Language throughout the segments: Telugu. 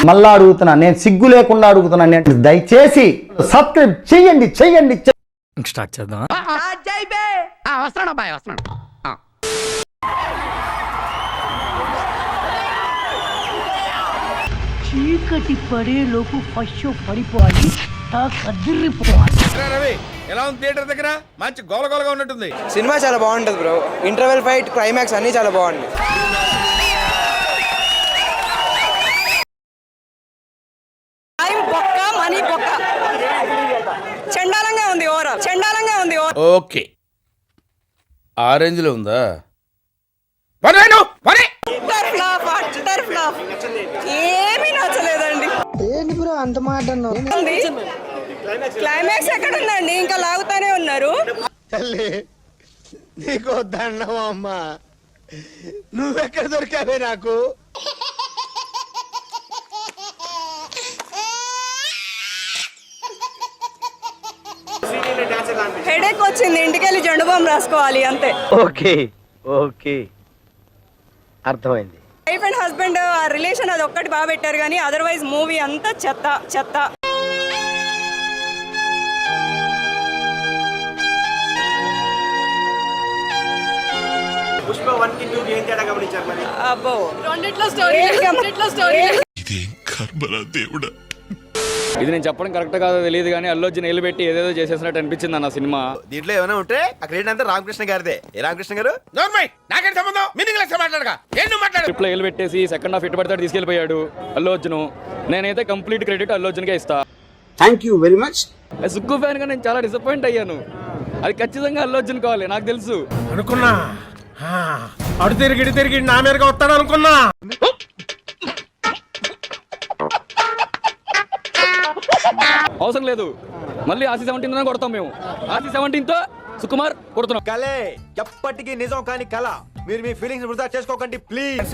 మళ్ళా అడుగుతున్నా, నేను సిగ్గు లేకుండా అడుగుతున్నా, నేను దయచేసి సబ్స్క్రైబ్ చెయ్యండి చెయ్యండి. స్టార్ట్ చేద్దాం. వస్తున్నాడు అబ్బాయి, వస్తున్నాడు. చీకటి పడేలోపు ఫస్ట్ షో పడిపోవాలి, కదిరిపోవాలి. ఎలా ఉంది థియేటర్ దగ్గర? మంచి గోలగోలగా ఉన్నట్టుంది. సినిమా చాలా బాగుంటుంది బ్రో. ఇంటర్వెల్ ఫైట్, క్లైమాక్స్ అన్ని చాలా బాగుంది. చండాలంగా ఉంది, ఓవరాల్ చండాలంగా ఉంది. ఓకే, ఆరెంజ్ లో ఉందా? ఏమీ నచ్చలేదండి. ఏంటి బ్రో అంత మాట అన్నావు? క్లైమాక్స్ ఎక్కడ ఉందండి? ఇంకా లాగుతానే ఉన్నారు. తల్లి నీకు దండం అమ్మా, నువ్వెక్కడ దొరికావే నాకు? హెడేక్ వచ్చింది, ఇంటికెళ్ళి జండు బామ్ రాసుకోవాలి అంతే. ఓకే ఓకే, అర్థమైంది. వైఫ్ అండ్ హస్బెండ్ ఆ రిలేషన్ అది ఒక్కటి బాగా పెట్టారు, కానీ అదర్వైజ్ మూవీ అంతా చెత్త చెత్త. పుష్ప 1 కి 2 కి ఏం తేడా గమనించారు మరి? అబ్బో, రెండిట్లో స్టోరీ. ఇది నేను చెప్పడం కరెక్ట్ కాదో తెలియదు కానీ అల్లు అర్జున్ నిలబెట్టి ఏదేదో చేసేసినట్టు అనిపించింది అన్న సినిమా. దీంట్లో ఏమైనా ఉంటే ఆ క్రెడిట్ అంతా రామకృష్ణ గారిదే. ఏ రామకృష్ణ గారు? నాకేం సంబంధం? మీనింగ్ లెస్ మాట్లాడగా ఏం నువ్వు మాట్లాడు? ట్రిప్ లో నిలబెట్టేసి సెకండ్ హాఫ్ ఇటు పడితే తీసుకెళ్లిపోయాడు అల్లు అర్జున్. నేనైతే కంప్లీట్ క్రెడిట్ అల్లు అర్జున్ కే ఇస్తా. Thank you very much. సుగ్గు ఫ్యాన్ గా నేను చాలా డిసప్పాయింట్ అయ్యాను. అది ఖచ్చితంగా అల్లు అర్జున్ కావాలి, నాకు తెలుసు అనుకున్నా. అడు తిరిగి నా మీదగా వస్తాడు అనుకున్నా. అవసరం లేదు, మళ్ళీ ఆర్సీ 17 కొడతాం మేము. ఆర్సీ 17 తో సుకుమార్ కొడుతున్నాం. కలే ఎప్పటికీ నిజం కాని కళ. మీరు మీ ఫీలింగ్స్ వృధా చేసుకోకండి ప్లీజ్.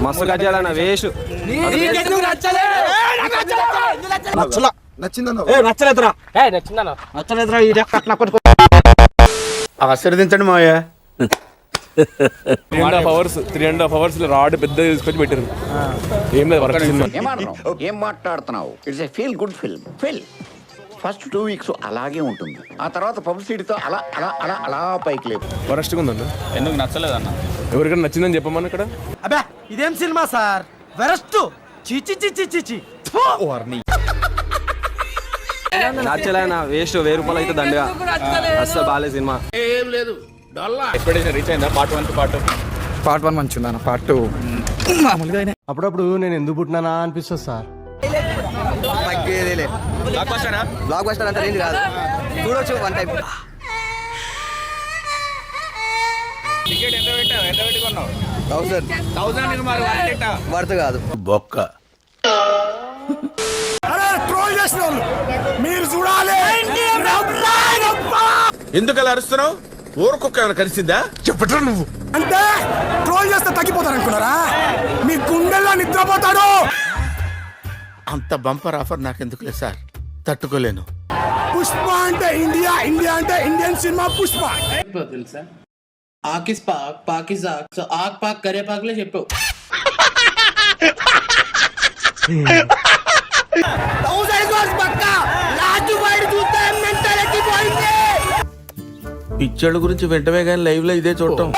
మస్తు గజ్జాలన్న వేష్. ఆశీర్వదించండి మావయ్య. 3.5 hours రాడ్ పెద్ద తీసుకొచ్చి పెట్టారు. ఏం లేదు, ఏం మాట్లాడుతున్నావు? It's a feel good film. First 2 weeks అలాగే ఉంటుంది, ఆ తర్వాత పబ్లిసిటీతో అలా అలా అలా అలా పైకి లేపు. వరస్ట్గా ఉందన్న. ఎందుకు నచ్చలేదన్న? ఎవరికైనా నచ్చిందని చెప్పమని ఇక్కడ. అబ్బా ఇదేం సినిమా సార్, వెరస్ట్. చిచి చిచి చిచి. నచ్చలేనా? వేస్ట్. 1000 రూపాయలు అయితే దండగా. అస్సలు బాగాలేదు సినిమా. ఏం లేదు, ఎక్స్పెక్టేషన్ రీచ్ అయిందా? పార్ట్ 1 టు పార్ట్ 1 మంచి ఉందన్న. పార్ట్ 2 మామూలుగా. అప్పుడప్పుడు నేను ఎందుకు పుట్టినానా అనిపిస్తుంది సార్. బ్లాక్ బస్టర్ అంత రేంజ్ కాదు, చూడొచ్చు వన్ టైం. టికెట్ ఎంత పెట్టుకున్నావు? 1000 వర్త్ కాదు. బొక్క. మీరు చూడాలి. ఎందుకు అలా అరుస్తున్నావు? ఊరుకొక్క ఏమైనా కలిసిందా? చెప్పట్రా నువ్వు. అంటే ట్రోల్ చేస్తే తగ్గిపోతారు అనుకున్నారా? మీ గుండెల్లో నిద్రపోతాడు. అంత బంపర్ ఆఫర్ నాకెందుకులే సార్, తట్టుకోలేను. పుష్ప అంటే ఇండియా, ఇండియా అంటే ఇండియన్ సినిమా పుష్ప. తెలుసా? ఆకిస్ పాక్, పాకిస్ ఆక్. సో ఆక్ పాక్ కరే పాక్లే చెప్పావు. పిచ్చోళ్ళ గురించి వెంటనే కానీ లైవ్ లో ఇదే చూడటం.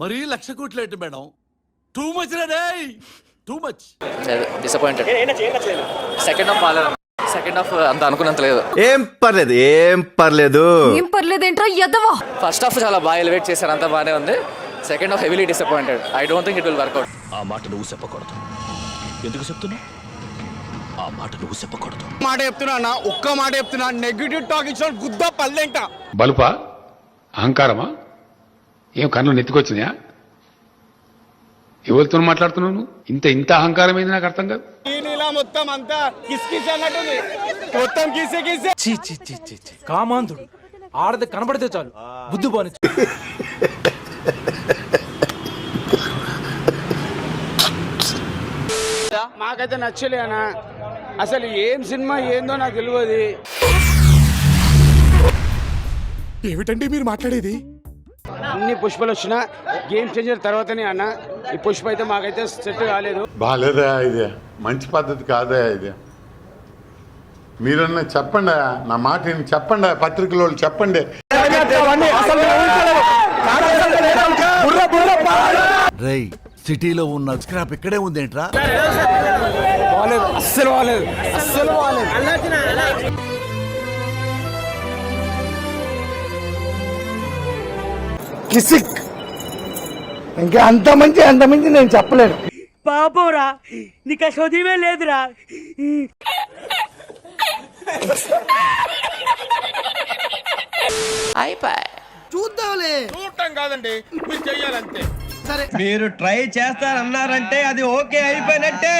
మరీ 1,00,000 కోట్లు ఏంటి మేడం? టూ మచ్ రే, too much. Disappointed. Second half బాగాలేదు. సెకండ్ హాఫ్ అంత అనుకున్నంత లేదు. ఏం పర్లేదు ఏం పర్లేదు. ఏం పర్లేదేంట్రా ఎదవా. ఫస్ట్ హాఫ్ చాలా బాగా ఎలివేట్ చేశారు, అంతా బాగానే ఉంది. Second half heavily disappointed. I don't think it will work out. ఆ మాట నువ్వు చెప్పకూడదు. ఎందుకు చెప్తున్నా? ఆ మాట నువ్వు చెప్పకూడదు. మాట చెప్తున్నా, ఒక్క మాట చెప్తున్నా. నెగిటివ్ టాక్ ఇచ్చిన గుద్ద పల్లెంట. బలుపా? అహంకారమా? ఏం కన్ను నెత్తుకొచ్చినాయా? ఎవరితో మాట్లాడుతున్నావు? ఇంత అహంకారం ఏంది నాకు అర్థం కాదు. మొత్తం అంతా కిస్కిస్ అన్నట్టుంది. మొత్తం కిసే కిసే. కామాంధుడు ఆడది కనబడితే చాలు బుద్ధి పోని. మాకైతే నచ్చలే అన్న. అసలు ఏం సినిమా ఏందో నాకు తెలియదు. ఏమిటండి మీరు మాట్లాడేది? అన్ని పుష్పలు వచ్చిన గేమ్ చేంజర్ తర్వాతనే అన్న. ఈ పుష్ప అయితే మాకైతే సెట్ కాలేదు. బాగాలేదా ఇది? మంచి పద్ధతి కాదా ఇది? మీరన్నా చెప్పండి, నా మాట చెప్పండి, పత్రికలో చెప్పండి. రై సిటీలో ఉన్న స్క్రాప్ ఇక్కడే ఉందేంట్రా? అస్సలు బాలేదు, అస్సలు బాలేదు. కిసిక్ ఇంకా అంత మంచి నేను చెప్పలేను. పాపరా నీకు చదివే లేదురా. చూద్దాంలే. చూడటం కాదండి, మీరు చెయ్యాలంతే. మీరు ట్రై చేస్తారన్నారంటే అది ఓకే అయిపోయినట్టే.